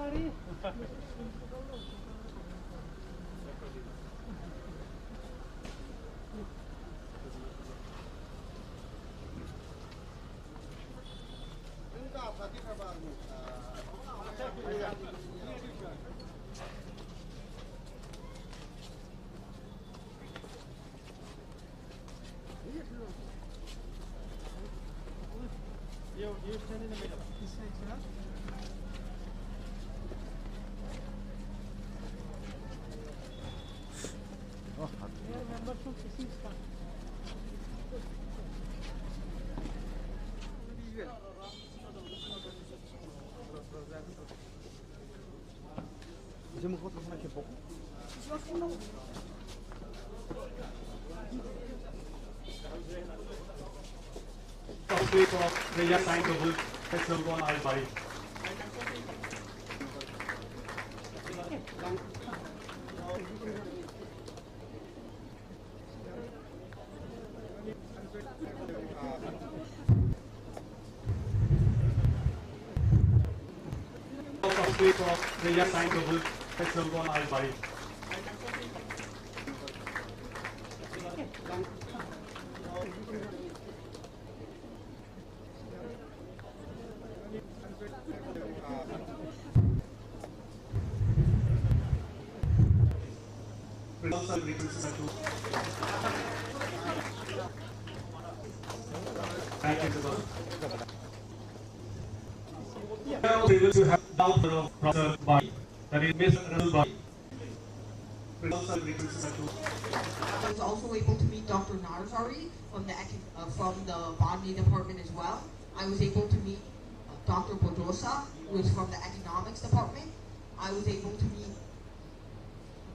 Bari. You stand in the middle. This side, sir. Here, members from CC staff. Idziemy chłopcy na się boku. Kokrajhar Govt College, Bari. Kokrajhar Govt College, Bari. Thank you, sir. I was able to have down from Professor Bari, that is Miss Bari. I was also able to meet Dr. Narzari from the botany department as well. I was able to meet Dr. Bodosa, who is from the economics department. I was able to meet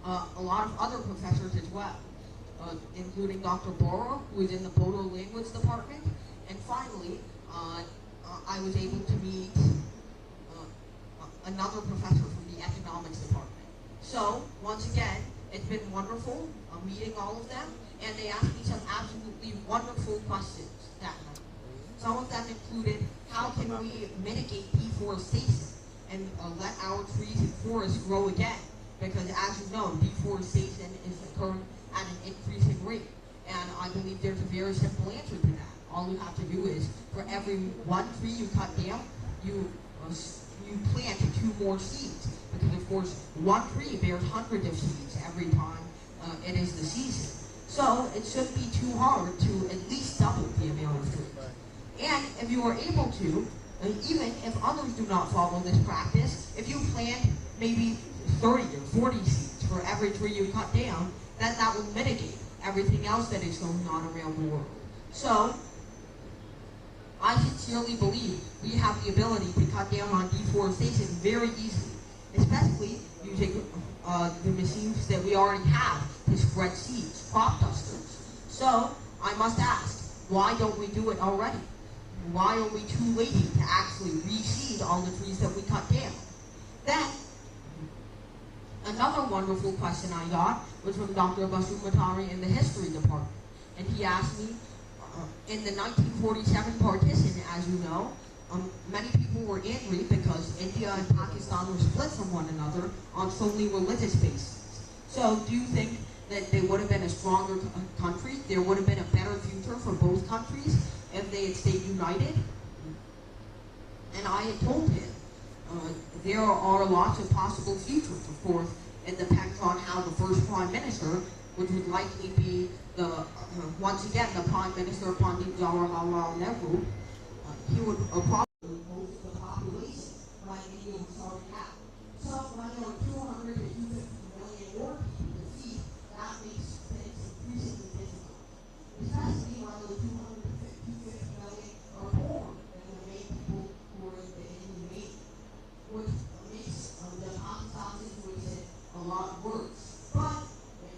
a lot of other professors as well, including Dr. Bora, who is in the Bodo language department. And finally, I was able to meet another professor from the economics department. So, once again, it's been wonderful meeting all of them, and they asked me some absolutely wonderful questions that night. Some of them included, how can we mitigate deforestation and let our trees and forests grow again? Because as you know, deforestation is occurring at an increasing rate, and I believe there's a very simple answer to that. All you have to do is, for every one tree you cut down, you plant 2 more seeds. Because of course, one tree bears hundreds of seeds every time it is the season. So it shouldn't be too hard to at least double the amount of trees. And if you are able to, even if others do not follow this practice, if you plant maybe 30 or 40 seeds for every tree you cut down, then that will mitigate everything else that is going on around the world. So, I sincerely believe we have the ability to cut down on deforestation very easily, especially using the machines that we already have to spread seeds, crop dusters. So, I must ask, why don't we do it already? Why are we too lazy to actually reseed all the trees that we cut down? Then, another wonderful question I got was from Dr. Basumatari in the history department. And he asked me, in the 1947 partition, as you know, many people were angry because India and Pakistan were split from one another on solely religious basis. So do you think that they would have been a stronger country? There would have been a better future for both countries if they had stayed united? And I had told him, there are lots of possible futures, of course. It depends on how the first Prime Minister, which would likely be once again the Prime Minister Pandit Jawaharlal Nehru, he would probably most of the population like India was starting out. So when there are 200 to 250 million more people to feed, that makes things increasingly difficult. Especially when those 250 million are born and the main people who are in the Indian, which makes the Pakistan situation a lot worse. But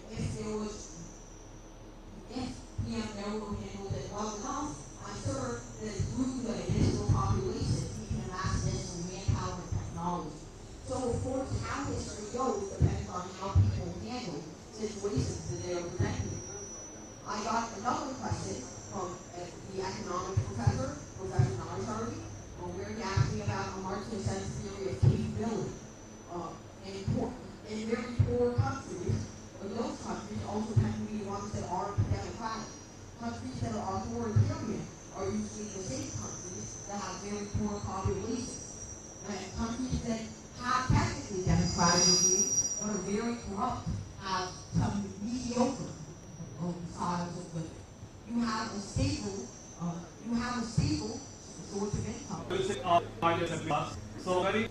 if PM Nehru handled it well enough, I'm sure that through the additional population, he can amass additional manpower and technology. So of course, how history goes depends on how people handle situations that they are presented with. I got another question from the economics professor, Professor Narzari, where he asked me about a Marxist sense theory of capability. in very poor countries, those countries also tend to be the ones that are democratic. Countries that are authoritarian are usually the same countries that have very poor populations. And countries that have technically democratic regimes but are very corrupt have some mediocre styles of living. You have a stable source of income. So very